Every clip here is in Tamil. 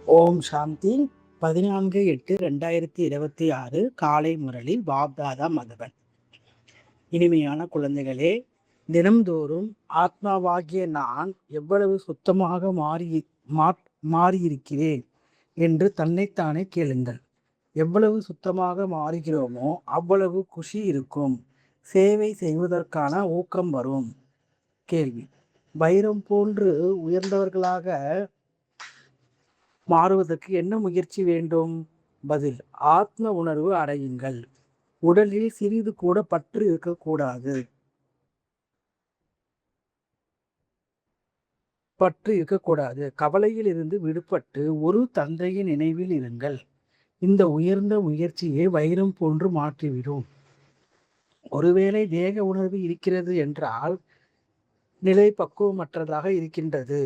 ஓம் சாந்தி. 14/8/2026 காலை முரளில் பாப்தாதா மதுபன். இனிமையான குழந்தைகளே, தினம்தோறும் ஆத்மாவாகிய நான் எவ்வளவு சுத்தமாக மாறியிருக்கிறேன் என்று தன்னைத்தானே கேளுங்கள். எவ்வளவு சுத்தமாக மாறுகிறோமோ அவ்வளவு குஷி இருக்கும். சேவை செய்வதற்கான ஊக்கம் வரும். கேள்வி: வைரம் போன்று உயர்ந்தவர்களாக மாறுவதற்கு என்ன முயற்சி வேண்டும்? பதில்: ஆத்ம உணர்வு அடையுங்கள். உடலில் சிறிது கூட பற்று இருக்கக்கூடாது. கவலையில் இருந்து விடுபட்டு ஒரு தந்தையின் நினைவில் இருங்கள். இந்த உயர்ந்த முயற்சியை வைரம் போன்று மாற்றிவிடும். ஒருவேளை தேக உணர்வு இருக்கிறது என்றால் நிலை பக்குவமற்றதாக இருக்கின்றது.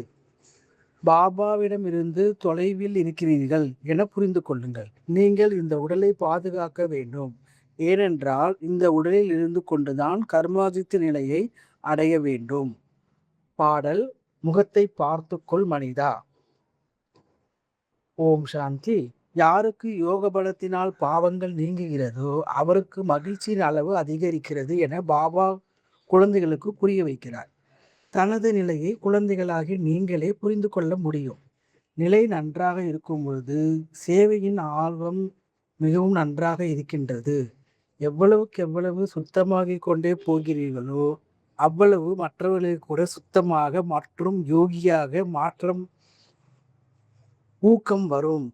பாபாவிடமிருந்து தொலைவில் இருக்கிறீர்கள் என புரிந்து கொள்ளுங்கள். நீங்கள் இந்த உடலை பாதுகாக்க வேண்டும். ஏனென்றால் இந்த உடலில் இருந்து கொண்டுதான் கர்மாதித்த நிலையை அடைய வேண்டும். பாடல்: முகத்தை பார்த்துக்கொள் மனிதா. ஓம் சாந்தி. யாருக்கு யோக பலத்தினால் பாவங்கள் நீங்குகிறதோ அவருக்கு மகிழ்ச்சியின் அளவு அதிகரிக்கிறது என பாபா குழந்தைகளுக்கு புரிய வைக்கிறார். தனது நிலையை குழந்தைகளாகி நீங்களே புரிந்து கொள்ள முடியும். நிலை நன்றாக இருக்கும் பொழுது சேவையின் ஆர்வம் மிகவும் நன்றாக இருக்கின்றது. எவ்வளவுக்கு எவ்வளவு சுத்தமாகிக் கொண்டே போகிறீர்களோ அவ்வளவு மற்றவர்களை கூட சுத்தமாக மற்றும் யோகியாக மாற்றம் ஊக்கம் வரும்.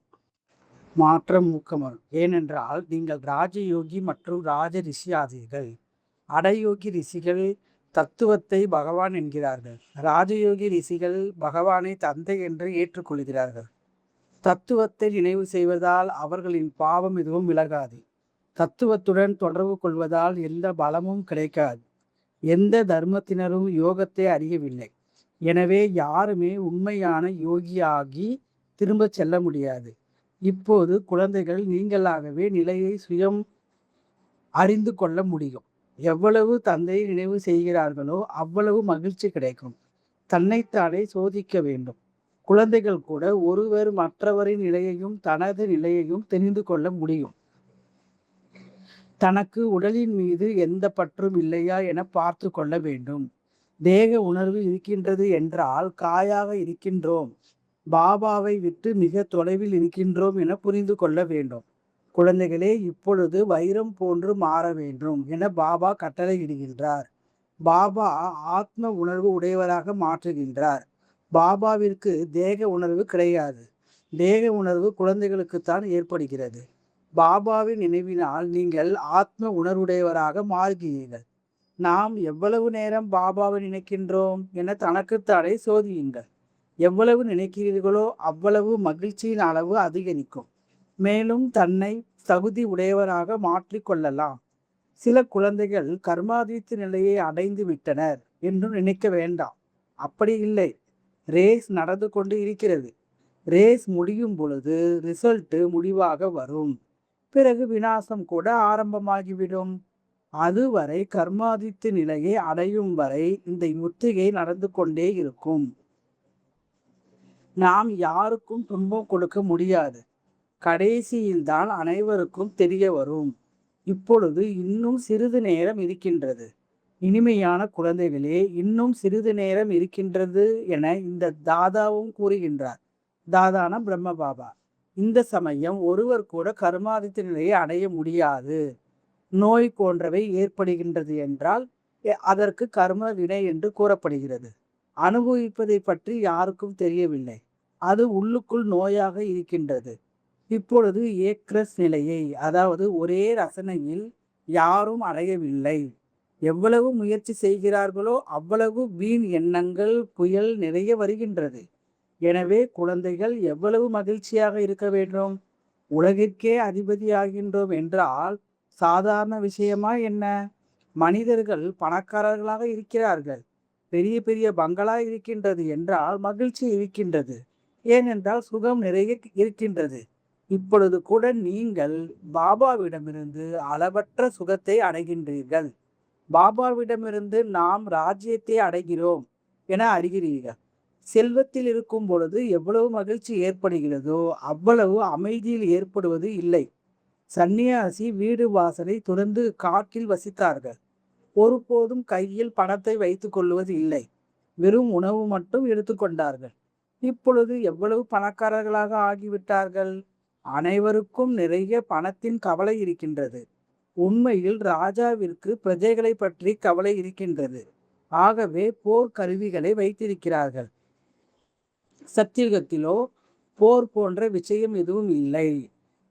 ஏனென்றால் நீங்கள் ராஜயோகி மற்றும் ராஜ ரிஷி ஆதீர்கள். அடயோகி ரிஷிகள் தத்துவத்தை பகவான் என்கிறார்கள். ராஜயோகி ரிஷிகள் பகவானை தந்தை என்று ஏற்றுக்கொள்கிறார்கள். தத்துவத்தை நினைவு செய்வதால் அவர்களின் பாவம் எதுவும் விலகாது. தத்துவத்துடன் தொடர்பு கொள்வதால் எந்த பலமும் கிடைக்காது. எந்த தர்மத்தினரும் யோகத்தை அறியவில்லை. எனவே யாருமே உண்மையான யோகியாகி திரும்ப செல்ல முடியாது. இப்போது குழந்தைகள் நீங்களாகவே நிலையை சுயம் அறிந்து கொள்ள முடியும். எவ்வளவு தந்தையை நினைவு செய்கிறார்களோ அவ்வளவு மகிழ்ச்சி கிடைக்கும். தன்னைத்தானே சோதிக்க வேண்டும். குழந்தைகள் கூட ஒருவர் மற்றவரின் நிலையையும் தனது நிலையையும் தெரிந்து கொள்ள முடியும். தனக்கு உடலின் மீது எந்த பற்றும் இல்லையா என பார்த்து கொள்ள வேண்டும். தேக உணர்வு இருக்கின்றது என்றால் காயாக இருக்கின்றோம். பாபாவை விட்டு மிக தொலைவில் இருக்கின்றோம் என புரிந்து கொள்ள வேண்டும். குழந்தைகளே, இப்பொழுது வைரம் போன்று மாற வேண்டும் என பாபா கட்டளையிடுகின்றார். பாபா ஆத்ம உணர்வு உடையவராக மாற்றுகின்றார். பாபாவிற்கு தேக உணர்வு கிடையாது. தேக உணர்வு குழந்தைகளுக்குத்தான் ஏற்படுகிறது. பாபாவின் நினைவினால் நீங்கள் ஆத்ம உணர்வுடையவராக மாறுகிறீர்கள். நாம் எவ்வளவு நேரம் பாபாவை நினைக்கின்றோம் என தனக்குத்தானே சோதியுங்கள். எவ்வளவு நினைக்கிறீர்களோ அவ்வளவு மகிழ்ச்சியின் அளவு அதிகரிக்கும். மேலும் தன்னை தகுதி உடையவராக மாற்றிக்கொள்ளலாம். சில குழந்தைகள் கர்மாதீத்த நிலையை அடைந்து விட்டனர் என்று நினைக்க வேண்டாம். அப்படி இல்லை. ரேஸ் நடந்து கொண்டு இருக்கிறது. ரேஸ் முடியும் பொழுது ரிசல்ட் முடிவாக வரும். பிறகு விநாசம் கூட ஆரம்பமாகிவிடும். அதுவரை கர்மாதித்த நிலையை அடையும் வரை இந்த முத்திகை நடந்து கொண்டே இருக்கும். நாம் யாருக்கும் துன்பம் கொடுக்க முடியாது. கடைசியில்தான் அனைவருக்கும் தெரிய வரும். இப்பொழுது இன்னும் சிறிது நேரம் இருக்கின்றது. இனிமையான குழந்தைகளே, இன்னும் சிறிது நேரம் இருக்கின்றது என இந்த தாதாவும் கூறுகின்றார். தாதான பிரம்ம பாபா. இந்த சமயம் ஒருவர் கூட கர்மாதித்த நிலையை அடைய முடியாது. நோய் போன்றவை ஏற்படுகின்றது என்றால் அதற்கு கர்ம வினை என்று கூறப்படுகிறது. அனுபவிப்பதை பற்றி யாருக்கும் தெரியவில்லை. அது உள்ளுக்குள் நோயாக இருக்கின்றது. இப்பொழுது ஏக்ரஸ் நிலையை, அதாவது ஒரே ரசனையில் யாரும் அடையவில்லை. எவ்வளவு முயற்சி செய்கிறார்களோ அவ்வளவு வீண் எண்ணங்கள் புயல் நிறைய வருகின்றது. எனவே குழந்தைகள் எவ்வளவு மகிழ்ச்சியாக இருக்க வேண்டும். உலகிற்கே அதிபதியாகின்றோம் என்றால் சாதாரண விஷயமா என்ன? மனிதர்கள் பணக்காரர்களாக இருக்கிறார்கள், பெரிய பெரிய பங்களா இருக்கின்றது என்றால் மகிழ்ச்சி இருக்கின்றது. ஏனென்றால் சுகம் நிறைய இருக்கின்றது. இப்பொழுது கூட நீங்கள் பாபாவிடமிருந்து அளவற்ற சுகத்தை அடைகின்றீர்கள். பாபாவிடமிருந்து நாம் ராஜ்யத்தை அடைகிறோம் என அறிகிறீர்கள். செல்வத்தில் இருக்கும் பொழுது எவ்வளவு மகிழ்ச்சி ஏற்படுகிறதோ அவ்வளவு அமைதியில் ஏற்படுவது இல்லை. சந்நியாசி வீடு வாசலை துறந்து காட்டில் வசித்தார்கள். ஒருபோதும் கையில் பணத்தை வைத்துக் கொள்வது இல்லை. வெறும் உணவு மட்டும் எடுத்துக்கொண்டார்கள். இப்பொழுது எவ்வளவு பணக்காரர்களாக ஆகிவிட்டார்கள். அனைவருக்கும் நிறைய பணத்தின் கவலை இருக்கின்றது. உண்மையில் ராஜாவிற்கு பிரஜைகளை பற்றி கவலை இருக்கின்றது. ஆகவே போர் கருவிகளை வைத்திருக்கிறார்கள். சத்தியுகத்திலோ போர் போன்ற விஷயம் எதுவும் இல்லை.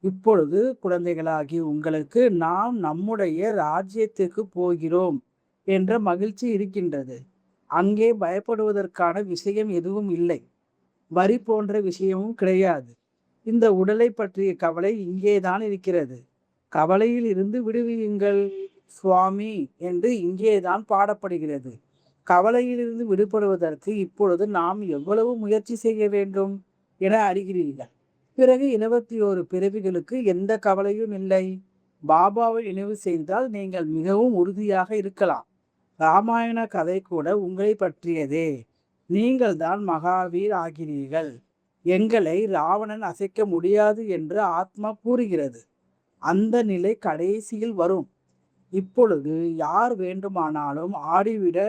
இப்பொழுது குழந்தைகளாகி உங்களுக்கு நாம் நம்முடைய ராஜ்யத்திற்கு போகிறோம் என்ற மகிழ்ச்சி இருக்கின்றது. அங்கே பயப்படுவதற்கான விஷயம் எதுவும் இல்லை. வரி போன்ற விஷயமும் கிடையாது. இந்த உடலை பற்றிய கவலை இங்கேதான் இருக்கிறது. கவலையில் இருந்து விடுவியுங்கள் சுவாமி என்று இங்கேதான் பாடப்படுகிறது. கவலையிலிருந்து விடுபடுவதற்கு இப்பொழுது நாம் எவ்வளவு முயற்சி செய்ய வேண்டும் என அறிகிறீர்கள். பிறகு 21 பிறவிகளுக்கு எந்த கவலையும் இல்லை. பாபாவை நினைவு செய்தால் நீங்கள் மிகவும் உறுதியாக இருக்கலாம். ராமாயண கதை கூட உங்களை பற்றியதே. நீங்கள் தான் மகாவீர் ஆகிறீர்கள். எங்களை ராவணன் அசைக்க முடியாது என்று ஆத்மா கூறுகிறது. அந்த நிலை கடைசியில் வரும். இப்பொழுது யார் வேண்டுமானாலும் ஆடிவிட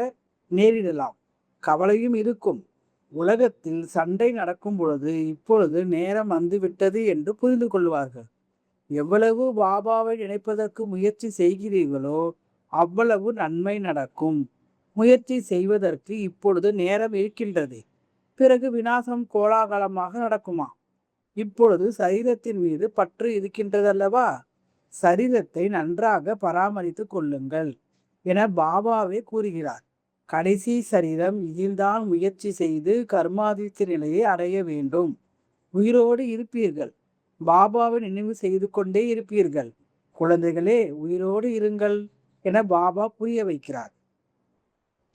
நேரிடலாம். கவலையும் இருக்கும். உலகத்தில் சண்டை நடக்கும் பொழுது இப்பொழுது நேரம் வந்துவிட்டது என்று புரிந்து கொள்வார்கள். எவ்வளவு பாபாவை நினைப்பதற்கு முயற்சி செய்கிறீர்களோ அவ்வளவு நன்மை நடக்கும். முயற்சி செய்வதற்கு இப்பொழுது நேரம் இருக்கின்றது. பிறகு விநாசம் கோலாகலமாக நடக்குமா? இப்பொழுது சரீரத்தின் மீது பற்று இருக்கின்றதல்லவா? சரீரத்தை நன்றாக பராமரித்து கொள்ளுங்கள் என பாபாவே கூறுகிறார். கடைசி சரீரம் இதில்தான் முயற்சி செய்து கர்மாதித்த நிலையை அடைய வேண்டும். உயிரோடு இருப்பீர்கள். பாபாவை நினைவு செய்து கொண்டே இருப்பீர்கள். குழந்தைகளே, உயிரோடு இருங்கள் என பாபா புரிய வைக்கிறார்.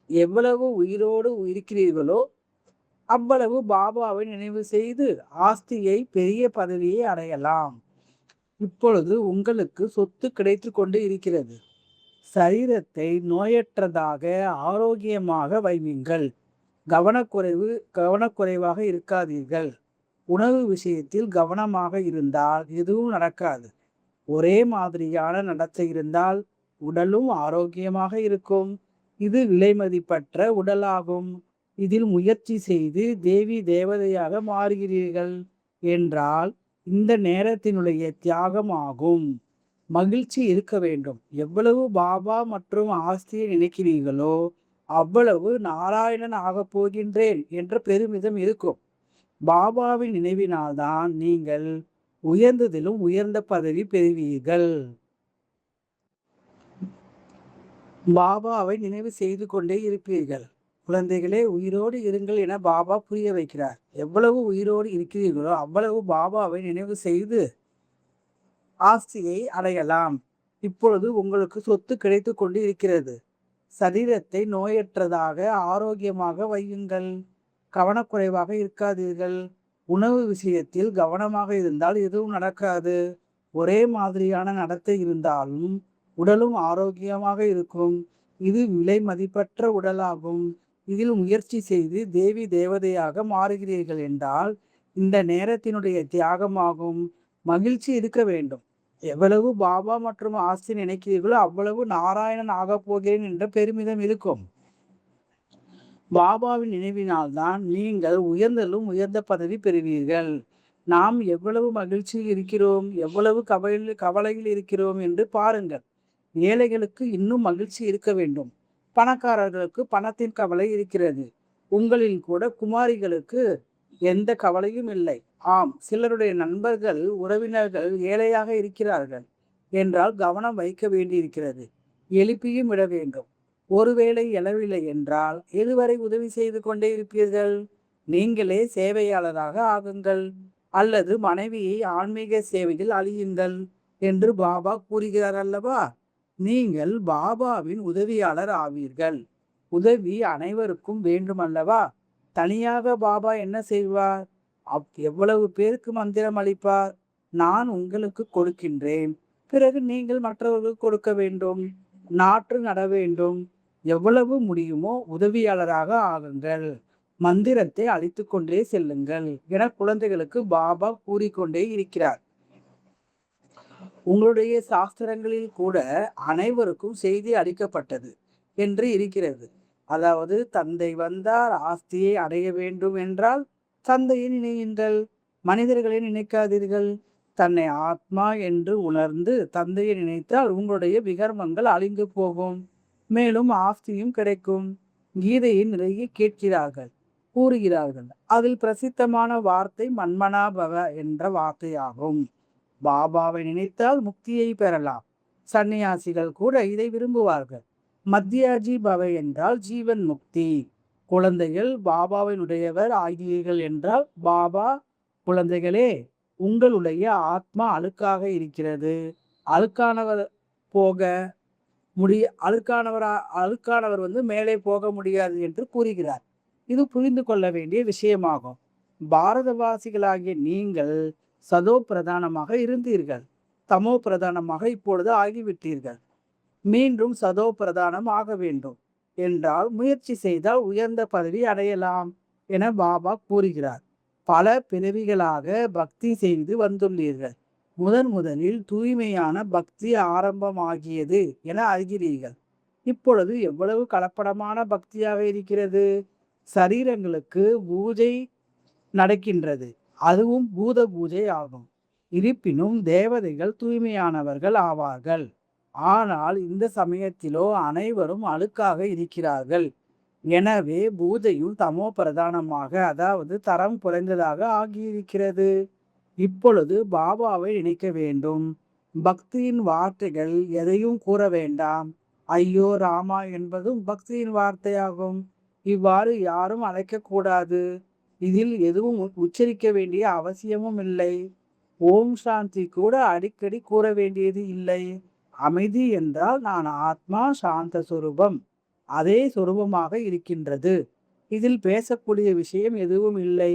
எவ்வளவு உயிரோடு இருக்கிறீர்களோ அவ்வளவு பாபாவை நினைவு செய்து ஆஸ்தியை, பெரிய பதவியை அடையலாம். இப்பொழுது உங்களுக்கு சொத்து கிடைத்து கொண்டு இருக்கிறது. சரீரத்தை நோயற்றதாக ஆரோக்கியமாக வையுங்கள். கவனக்குறைவாக இருக்காதீர்கள். உணவு விஷயத்தில் கவனமாக இருந்தால் எதுவும் நடக்காது. ஒரே மாதிரியான நடத்தை இருந்தால் உடலும் ஆரோக்கியமாக இருக்கும். இது விலைமதிப்பற்ற உடலாகும். இதில் முயற்சி செய்து தேவி தேவதையாக மாறுகிறீர்கள் என்றால் இந்த நேரத்தினுடைய தியாகம் ஆகும். மகிழ்ச்சி இருக்க வேண்டும். எவ்வளவு பாபா மற்றும் ஆஸ்தியை நினைக்கிறீர்களோ அவ்வளவு நாராயணன் ஆகப் போகின்றேன் என்ற பெருமிதம் இருக்கும். பாபாவின் நினைவினால்தான் நீங்கள் உயர்ந்ததிலும் உயர்ந்த பதவி பெறுவீர்கள். பாபாவை நினைவு செய்து கொண்டே இருப்பீர்கள். குழந்தைகளே, உயிரோடு இருங்கள் என பாபா புரிய வைக்கிறார். எவ்வளவு உயிரோடு இருக்கிறீர்களோ அவ்வளவு பாபாவை நினைவு செய்து ஆஸ்தியை அடையலாம். இப்பொழுது உங்களுக்கு சொத்து கிடைத்து கொண்டு இருக்கிறது. சரீரத்தை நோயற்றதாக ஆரோக்கியமாக வையுங்கள். கவனக்குறைவாக இருக்காதீர்கள். உணவு விஷயத்தில் கவனமாக இருந்தால் எதுவும் நடக்காது. ஒரே மாதிரியான நடத்தை இருந்தாலும் உடலும் ஆரோக்கியமாக இருக்கும். இது விலை மதிப்பற்ற உடலாகும். இதில் முயற்சி செய்து தேவி தேவதையாக மாறுகிறீர்கள் என்றால் இந்த நேரத்தினுடைய தியாகமாகும். மகிழ்ச்சி இருக்க வேண்டும். எவ்வளவு பாபா மற்றும் ஆஸ்தி நினைக்கிறீர்களோ அவ்வளவு நாராயணன் ஆகப் போகிறேன் என்ற பெருமிதம் இருக்கும். பாபாவின் நினைவினால்தான் நீங்கள் உயர்ந்தலும் உயர்ந்த பதவி பெறுவீர்கள். நாம் எவ்வளவு மகிழ்ச்சியில் இருக்கிறோம், எவ்வளவு கவலையில் இருக்கிறோம் என்று பாருங்கள். ஏழைகளுக்கு இன்னும் மகிழ்ச்சி இருக்க வேண்டும். பணக்காரர்களுக்கு பணத்தின் கவலை இருக்கிறது. உங்களில் கூட குமாரிகளுக்கு எந்த கவலையும் இல்லை. ஆம், சிலருடைய நண்பர்கள், உறவினர்கள் ஏழையாக இருக்கிறார்கள் என்றால் கவனம் வைக்க வேண்டியிருக்கிறது. எழுப்பியும் விட வேண்டும். ஒருவேளை எழவில்லை என்றால் எதுவரை உதவி செய்து கொண்டே இருப்பீர்கள்? நீங்களே சேவையாளராக ஆகுங்கள் அல்லது மனைவியை ஆன்மீக சேவையில் அழியுங்கள் என்று பாபா கூறுகிறார் அல்லவா? நீங்கள் பாபாவின் உதவியாளர் ஆவீர்கள். உதவி அனைவருக்கும் வேண்டும் அல்லவா? தனியாக பாபா என்ன செய்வார்? எவ்வளவு பேருக்கு மந்திரம் அளிப்பார்? நான் உங்களுக்கு கொடுக்கின்றேன், பிறகு நீங்கள் மற்றவர்களுக்கு கொடுக்க வேண்டும். நாற்று நட வேண்டும். எவ்வளவு முடியுமோ உதவியாளராக ஆகுங்கள். மந்திரத்தை அழித்து கொண்டே செல்லுங்கள் என குழந்தைகளுக்கு பாபா கூறிக்கொண்டே இருக்கிறார். உங்களுடைய சாஸ்திரங்களில் கூட அனைவருக்கும் செய்தி அளிக்கப்பட்டது என்று இருக்கிறது. அதாவது தந்தை வந்தார், ஆஸ்தியை அடைய வேண்டும் என்றால் தந்தையை நினையுங்கள், மனிதர்களை நினைக்காதீர்கள். தன்னை ஆத்மா என்று உணர்ந்து தந்தையை நினைத்தால் உங்களுடைய விகர்மங்கள் அழிந்து போகும், மேலும் ஆஸ்தியும் கிடைக்கும். கீதையை நிறைய கேட்கிறார்கள், கூறுகிறார்கள். அதில் பிரசித்தமான வார்த்தை மன்மனாபவ என்ற வார்த்தையாகும். பாபாவை நினைத்தால் முக்தியை பெறலாம். சன்னியாசிகள் கூட இதை விரும்புவார்கள். மத்தியாஜி பவ என்றால் ஜீவன் முக்தி. குழந்தைகள் பாபாவினுடையவர் ஆகிறீர்கள் என்றால், பாபா குழந்தைகளே, உங்களுடைய ஆத்மா அழுக்காக இருக்கிறது, அழுக்கானவர் போக அழுக்கானவர் மேலே போக முடியாது என்று கூறுகிறார். இது புரிந்து கொள்ள வேண்டிய விஷயமாகும். பாரதவாசிகளாகிய நீங்கள் சதோ பிரதானமாக இருந்தீர்கள், தமோ பிரதானமாக இப்பொழுது ஆகிவிட்டீர்கள். மீண்டும் சதோ பிரதானம் ஆக வேண்டும் என்றால் முயற்சி செய்தால் உயர்ந்த பதவி அடையலாம் என பாபா கூறுகிறார். பல பிறவிகளாக பக்தி செய்து வந்துள்ளீர்கள். முதலில் தூய்மையான பக்தி ஆரம்பமாகியது என அறிகிறீர்கள். இப்பொழுது எவ்வளவு கலப்படமான பக்தியாக இருக்கிறது. சரீரங்களுக்கு பூஜை நடக்கின்றது, அதுவும் பூத பூஜை ஆகும். இருப்பினும் தேவதைகள் தூய்மையானவர்கள் ஆவார்கள். ஆனால் இந்த சமயத்திலோ அனைவரும் அழுக்காக இருக்கிறார்கள். எனவே பூஜையும் தமோ பிரதானமாக, அதாவது தரம் குறைந்ததாக ஆகியிருக்கிறது. இப்பொழுது பாபாவை நினைக்க வேண்டும். பக்தியின் வார்த்தைகள் எதையும் கூற வேண்டாம். ஐயோ ராமா என்பதும் பக்தியின் வார்த்தையாகும். இவ்வாறு யாரும் அழைக்கக்கூடாது. இதில் எதுவும் உச்சரிக்க வேண்டிய அவசியமும் இல்லை. ஓம் சாந்தி கூட அடிக்கடி கூற வேண்டியது இல்லை. அமைதி என்றால் நான் ஆத்மா சாந்த சொரூபம், அதே சொரூபமாக இருக்கின்றது. இதில் பேசக்கூடிய விஷயம் எதுவும் இல்லை.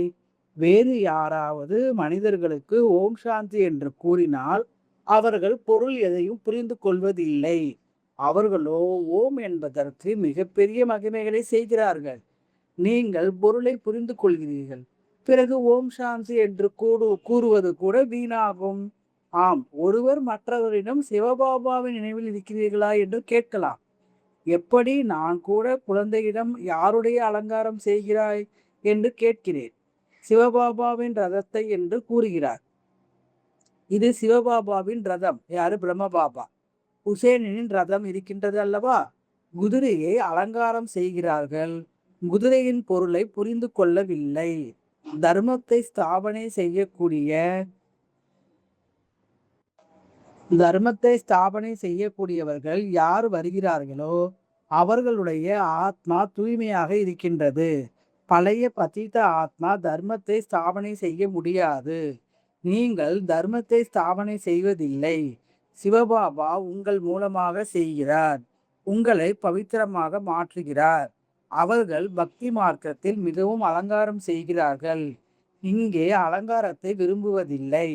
வேறு யாராவது மனிதர்களுக்கு ஓம் சாந்தி என்று கூறினால் அவர்கள் பொருள் எதையும் புரிந்து கொள்வதில்லை. அவர்களோ ஓம் என்பதற்கு மிகப்பெரிய மகிமைகளை செய்கிறார்கள். நீங்கள் பொருளை புரிந்து கொள்கிறீர்கள், பிறகு ஓம் சாந்தி என்று கூறுவது கூட வீணாகும். ஆம், ஒருவர் மற்றவரிடம் சிவபாபாவின் நினைவில் இருக்கிறீர்களா என்று கேட்கலாம். எப்படி நான் கூட குழந்தையிடம் யாருடைய அலங்காரம் செய்கிறாய் என்று கேட்கிறேன். சிவபாபாவின் ரதத்தை என்று கூறுகிறார். இது சிவபாபாவின் ரதம். யாரு? பிரம்மபாபா. ஹுசேனின் ரதம் இருக்கின்றது அல்லவா? குதிரையை அலங்காரம் செய்கிறார்கள். குதிரையின் பொருளை புரிந்து கொள்ளவில்லை. தர்மத்தை ஸ்தாபனை செய்யக்கூடியவர்கள் யார் வருகிறார்களோ அவர்களுடைய ஆத்மா தூய்மையாக இருக்கின்றது. பழைய பத்தித்த ஆத்மா தர்மத்தை ஸ்தாபனை செய்ய முடியாது. நீங்கள் தர்மத்தை ஸ்தாபனை செய்வதில்லை. சிவபாபா உங்கள் மூலமாக செய்கிறார், உங்களை பவித்திரமாக மாற்றுகிறார். அவர்கள் பக்தி மார்க்கத்தில் மிகவும் அலங்காரம் செய்கிறார்கள். இங்கே அலங்காரத்தை விரும்புவதில்லை.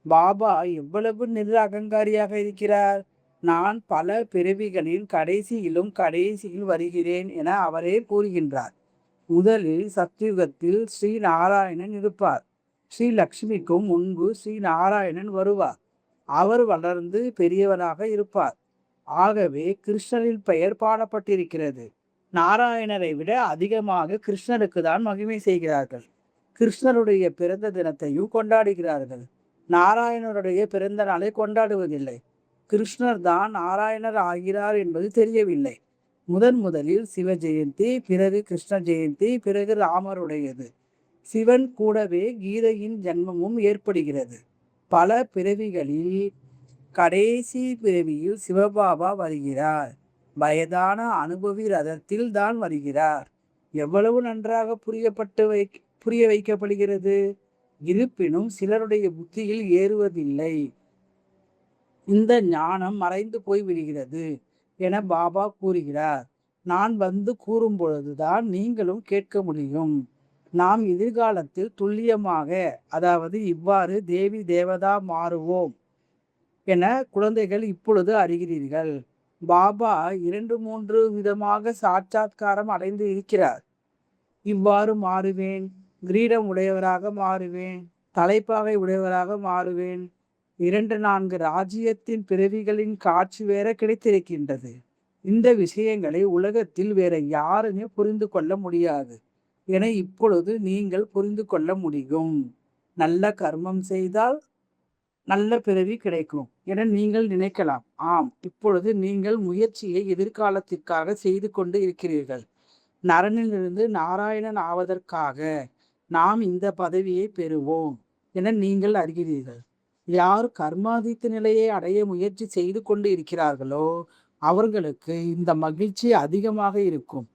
பாபா எவ்வளவு அகங்காரியாக இருக்கிறார். நான் பல பிறவிகளின் கடைசியில் வருகிறேன் என அவரே கூறுகின்றார். முதலில் சத்யுகத்தில் ஸ்ரீ நாராயணன் இருப்பார். ஸ்ரீ லக்ஷ்மிக்கும் முன்பு ஸ்ரீ நாராயணன் வருவார். அவர் வளர்ந்து பெரியவராக இருப்பார். ஆகவே கிருஷ்ணரின் பெயர் பாடப்பட்டிருக்கிறது. நாராயணரை விட அதிகமாக கிருஷ்ணருக்கு தான் மகிமை செய்கிறார்கள். கிருஷ்ணருடைய பிறந்த தினத்தையும் கொண்டாடுகிறார்கள். நாராயணருடைய பிறந்த நாளை கொண்டாடுவதில்லை. கிருஷ்ணர் தான் நாராயணர் ஆகிறார் என்பது தெரியவில்லை. முதலில் சிவ ஜெயந்தி, பிறகு கிருஷ்ண ஜெயந்தி, பிறகு ராமருடையது. சிவன் கூடவே கீதையின் ஜன்மமும் ஏற்படுகிறது. பல பிறவிகளில் கடைசி பிறவியில் சிவபாபா வருகிறார். வயதான அனுபவி ரதத்தில் தான் வருகிறார். எவ்வளவு நன்றாக புரிய வைக்கப்படுகிறது. இருப்பினும் சிலருடைய புத்தியில் ஏறுவதில்லை. இந்த ஞானம் மறைந்து போய் விடுகிறது என பாபா கூறுகிறார். நான் வந்து கூறும் பொழுதுதான் நீங்களும் கேட்க முடியும். நாம் எதிர்காலத்தில் துல்லியமாக, அதாவது இவ்வாறு தேவி தேவதா மாறுவோம் என குழந்தைகள் இப்பொழுது அறிகிறீர்கள். பாபா 2-3 விதமாக சாட்சாத்காரம் அடைந்து இருக்கிறார். இவ்வாறு மாறுவேன். கிரீடம் உடையவராக மாறுவேன். தலைப்பாகை உடையவராக மாறுவேன். 2, 4 ராஜ்யத்தின் பிறவிகளின் காட்சி வேற கிடைத்திருக்கின்றது. இந்த விஷயங்களை உலகத்தில் வேற யாருமே புரிந்து கொள்ள முடியாது என இப்பொழுது நீங்கள் புரிந்து கொள்ள முடியும். நல்ல கர்மம் செய்தால் நல்ல பிறவி கிடைக்கும் என நீங்கள் நினைக்கலாம். ஆம், இப்பொழுது நீங்கள் முயற்சியை எதிர்காலத்திற்காக செய்து கொண்டு இருக்கிறீர்கள். நரனிலிருந்து நாராயணன் ஆவதற்காக நாம் இந்த பதவியை பெறுவோம் என நீங்கள் அறிகிறீர்கள். யார் கர்மாதித்த நிலையை அடைய முயற்சி செய்து கொண்டு இருக்கிறார்களோ அவர்களுக்கு இந்த மகிழ்ச்சி அதிகமாக இருக்கும்.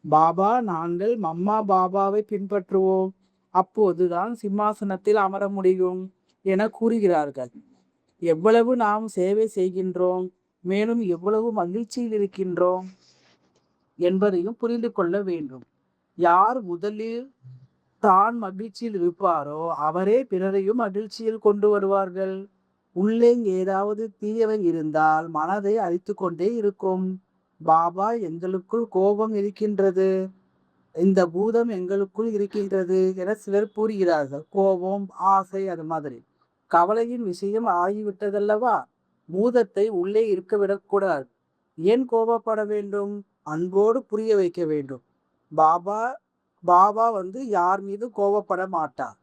பாபா, நாங்கள் மம்மா பாபாவை பின்பற்றுவோம், அப்போதுதான் சிம்மாசனத்தில் அமர முடியும் என கூறுகிறார்கள். எவ்வளவு நாம் சேவை செய்கின்றோம், மேலும் எவ்வளவு மகிழ்ச்சியில் இருக்கின்றோம் என்பதையும் புரிந்து கொள்ள வேண்டும். யார் முதலில் தான் மகிழ்ச்சியில் இருப்பாரோ அவரே பிறரையும் மகிழ்ச்சியில் கொண்டு வருவார்கள். உள்ளே ஏதாவது தீயவை இருந்தால் மனதை அழித்து கொண்டே இருக்கும். பாபா, எங்களுக்குள் கோபம் இருக்கின்றது, இந்த பூதம் எங்களுக்குள் இருக்கின்றது என சிலர் கூறுகிறார்கள். கோபம், ஆசை, அது மாதிரி கவலையின் விஷயம் ஆகிவிட்டதல்லவா? பூதத்தை உள்ளே இருக்க விடக்கூடாது. ஏன் கோபப்பட வேண்டும்? அன்போடு புரிய வைக்க வேண்டும். பாபா பாபா யார் மீது கோபப்பட மாட்டார்.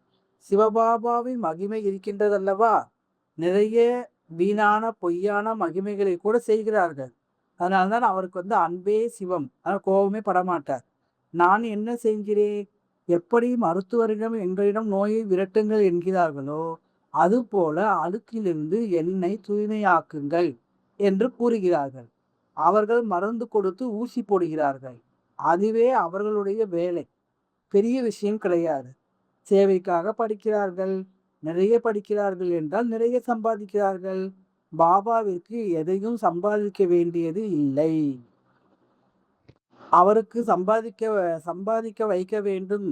சிவபாபாவின் மகிமை இருக்கின்றதல்லவா? நிறைய வீணான பொய்யான மகிமைகளை கூட செய்கிறார்கள். அதனால்தான் அவருக்கு அன்பே சிவம். ஆனால் கோபமே படமாட்டார். நான் என்ன செய்கிறேன்? எப்படி மருத்துவரிடம் எங்களிடம் நோயை விரட்டுங்கள் என்கிறார்களோ அதுபோல அழுக்கிலிருந்து என்னை தூய்மையாக்குங்கள் என்று கூறுகிறார்கள். அவர்கள் மருந்து கொடுத்து ஊசி போடுகிறார்கள். அதுவே அவர்களுடைய வேலை. பெரிய விஷயம் கிடையாது. சேவைக்காக படிக்கிறார்கள். நிறைய படிக்கிறார்கள் என்றால் நிறைய சம்பாதிக்கிறார்கள். பாபாவிற்கு எதையும் சம்பாதிக்க வேண்டியது இல்லை. அவருக்கு சம்பாதிக்க வைக்க வேண்டும்.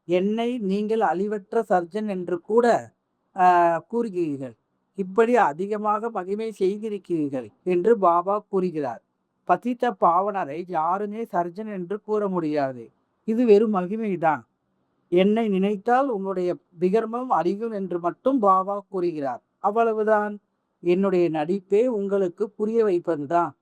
என்னை நீங்கள் அழிவற்ற சர்ஜன் என்று கூட கூறுகிறீர்கள். இப்படி அதிகமாக மகிமை செய்திருக்கிறீர்கள் என்று பாபா கூறுகிறார். பதித்த பாவனரை யாருமே சர்ஜன் என்று கூற முடியாது. இது வெறும் மகிமைதான். என்னை நினைத்தால் உன்னுடைய விகர்மம் அழியும் என்று மட்டும் பாபா கூறுகிறார். அவ்வளவுதான். என்னுடைய நடிப்பே உங்களுக்கு புரிய வைப்பதுதான்.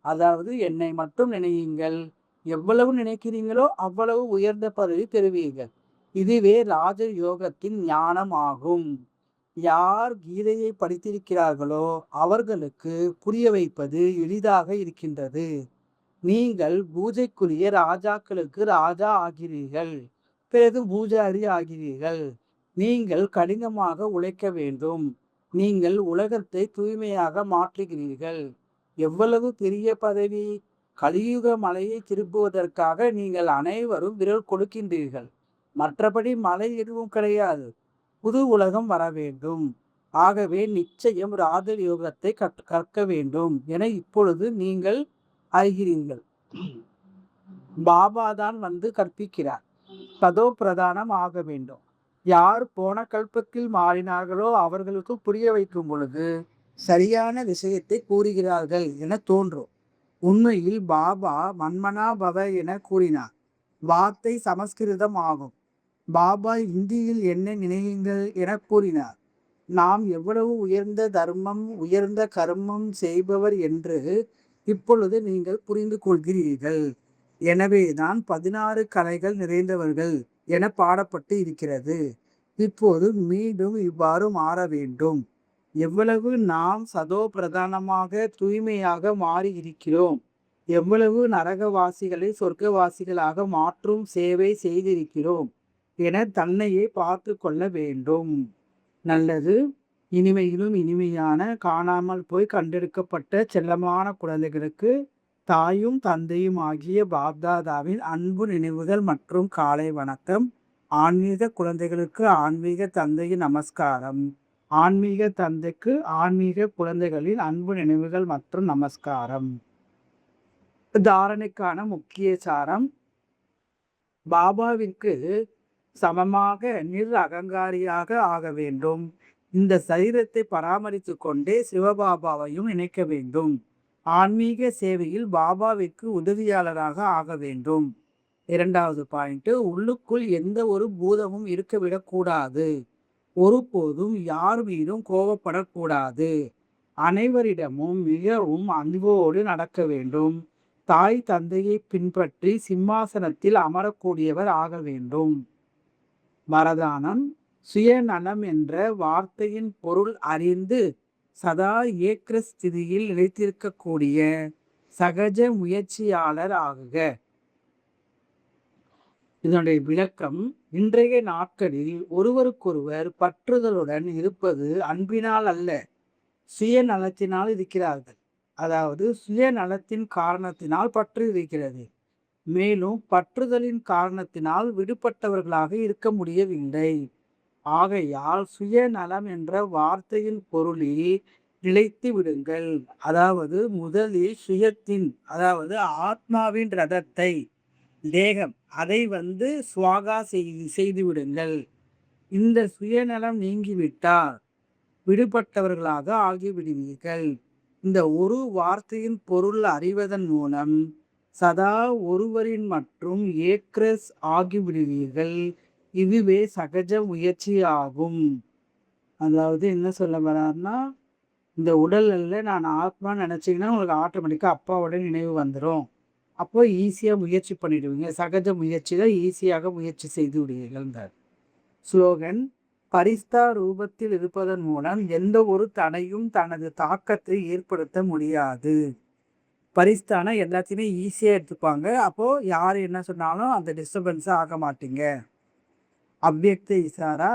அதாவது என்னை மட்டும் நினையுங்கள். எவ்வளவு நினைக்கிறீங்களோ அவ்வளவு உயர்ந்த பதவி பெறுவீர்கள். இதுவே ராஜ யோகத்தின் ஞானம் ஆகும். யார் கீதையை படித்திருக்கிறார்களோ அவர்களுக்கு புரிய வைப்பது எளிதாக இருக்கின்றது. நீங்கள் பூஜைக்குரிய ராஜாக்களுக்கு ராஜா ஆகிறீர்கள், பிறகு பூஜாரி ஆகிறீர்கள். நீங்கள் கடினமாக உழைக்க வேண்டும். நீங்கள் உலகத்தை தூய்மையாக மாற்றுகிறீர்கள். எவ்வளவு பெரிய பதவி! கலியுக மலையை திருப்புவதற்காக நீங்கள் அனைவரும் விரல் கொடுக்கின்றீர்கள். மற்றபடி மலை எதுவும் கிடையாது. புது உலகம் வர வேண்டும். ஆகவே நிச்சயம் ராஜ யோகத்தை கற்க வேண்டும் என இப்பொழுது நீங்கள் அறிகிறீர்கள். பாபா தான் கற்பிக்கிறார். சதோ பிரதானம் ஆக வேண்டும். யார் போன கல்பத்தில் மாறினார்களோ அவர்களுக்கு புரிய வைக்கும் பொழுது சரியான விஷயத்தை கூறுகிறார்கள் என தோன்றும். உண்மையில் பாபா மன்மனா பவ என கூறினார். வார்த்தை சமஸ்கிருதம் ஆகும். பாபா இந்தியில் என்ன நினைவுங்கள் என கூறினார். நாம் எவ்வளவு உயர்ந்த தர்மம், உயர்ந்த கர்மம் செய்பவர் என்று இப்பொழுது நீங்கள் புரிந்து கொள்கிறீர்கள். எனவேதான் 16 கலைகள் நிறைந்தவர்கள் என பாடப்பட்டு இருக்கிறது. இப்போது மீண்டும் இவ்வாறு மாற வேண்டும். எவ்வளவு நாம் சதோ பிரதானமாக தூய்மையாக மாறி இருக்கிறோம், எவ்வளவு நரகவாசிகளை சொர்க்கவாசிகளாக மாற்றும் சேவை செய்திருக்கிறோம் என தன்னையே பார்த்து கொள்ள வேண்டும். நல்லது. இனிமையிலும் இனிமையான காணாமல் போய் கண்டெடுக்கப்பட்ட செல்லமான குழந்தைகளுக்கு தாயும் தந்தையும் ஆகிய பாப்தாதாவின் அன்பு நினைவுகள் மற்றும் காலை வணக்கம். ஆன்மீக குழந்தைகளுக்கு ஆன்மீக தந்தையின் நமஸ்காரம். ஆன்மீக தந்தைக்கு ஆன்மீக குழந்தைகளின் அன்பு நினைவுகள் மற்றும் நமஸ்காரம். தாரணைக்கான முக்கிய சாரம்: பாபாவிற்கு சமமாக அகங்காரியாக ஆக வேண்டும். இந்த சரீரத்தை பராமரித்து கொண்டே சிவபாபாவையும் நினைக்க வேண்டும். ஆன்மீக சேவையில் பாபாவிற்கு உதவியாளராக ஆக வேண்டும். இரண்டாவது பாயிண்ட், உள்ளுக்குள் எந்த ஒரு பூதமும் இருக்க விடக்கூடாது. ஒருபோதும் யார் மீதும் கோபப்படக்கூடாது. அனைவரிடமும் மிகவும் அன்போடு நடக்க வேண்டும். தாய் தந்தையை பின்பற்றி சிம்மாசனத்தில் அமரக்கூடியவர் ஆக வேண்டும். வரதானம், சுயநலம் என்ற வார்த்தையின் பொருள் அறிந்து சதா ஏக்ர ஸ்திதியில் நிலைத்திருக்கக்கூடிய சகஜ முயற்சியாளர் ஆகுக. இதனுடைய விளக்கம், இன்றைய நாட்களில் ஒருவருக்கொருவர் பற்றுதலுடன் இருப்பது அன்பினால் அல்ல, சுயநலத்தினால் இருக்கிறார்கள். அதாவது சுயநலத்தின் காரணத்தினால் பற்று இருக்கிறது. மேலும் பற்றுதலின் காரணத்தினால் விடுபட்டவர்களாக இருக்க முடியவில்லை. ஆகையால் சுயநலம் என்ற வார்த்தையின் பொருளில் நிலைத்து விடுங்கள். அதாவது முதலில் சுயத்தின், அதாவது ஆத்மாவின் ரதத்தை, தேகம், அதை சுவாகா செய்து விடுங்கள். இந்த சுயநலம் நீங்கிவிட்டால் விடுபட்டவர்களாக ஆகிவிடுவீர்கள். இந்த ஒரு வார்த்தையின் பொருள் அறிவதன் மூலம் சதா ஒருவரின் மற்றும் ஏக்ரஸ் ஆகிவிடுவீர்கள். இதுவே சகஜ முயற்சி ஆகும். அதாவது என்ன சொல்ல வர்றாருன்னா, இந்த உடல்ல நான் ஆத்மா நினைச்சீங்கன்னா உங்களுக்கு ஆட்டோமேட்டிக்காக அப்பாவோட நினைவு வந்துடும். அப்போ ஈஸியாக முயற்சி பண்ணிடுவீங்க. சகஜ முயற்சியில் ஈஸியாக முயற்சி செய்து விடுவீர்கள். ஸ்லோகன், பரிஸ்தா ரூபத்தில் இருப்பதன் மூலம் எந்த ஒரு தடையும் தனது தாக்கத்தை ஏற்படுத்த முடியாது. பரிஸ்தான எல்லாத்தையுமே ஈஸியாக எடுத்துப்பாங்க. அப்போது யார் என்ன சொன்னாலும் அந்த டிஸ்டர்பன்ஸாக ஆக மாட்டீங்க. அவ்வியக்த இசாரா,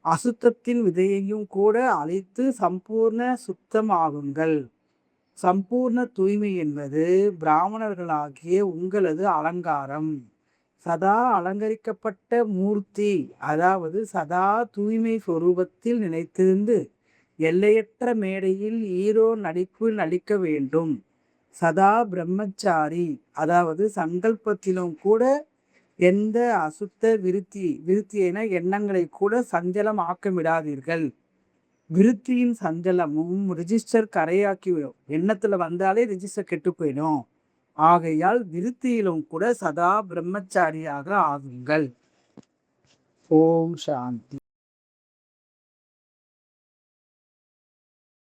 அசுத்தத்தின் விதையையும் கூட அழித்து சம்பூர்ண சுத்தம் ஆகுங்கள். சம்பூர்ண தூய்மை என்பது பிராமணர்களாகிய உங்களது அலங்காரம். சதா அலங்கரிக்கப்பட்ட மூர்த்தி, அதாவது சதா தூய்மை சொரூபத்தில் நிலைத்திருந்து எல்லையற்ற மேடையில் ஹீரோ நடிப்பு நடிக்க வேண்டும். சதா பிரம்மச்சாரி, அதாவது சங்கல்பத்திலும் கூட எந்த அசுத்த விருத்தியின எண்ணங்களை கூட சஞ்சலம் ஆக்க விடாதீர்கள். விருத்தியின் சஞ்சலமும் ரிஜிஸ்டர் கரையாக்கிவிடும். எண்ணத்துல வந்தாலே ரிஜிஸ்டர் கெட்டு போயிடும். ஆகையால் விருத்தியிலும் கூட சதா பிரம்மச்சாரியாக ஆகுங்கள். ஓம் சாந்தி.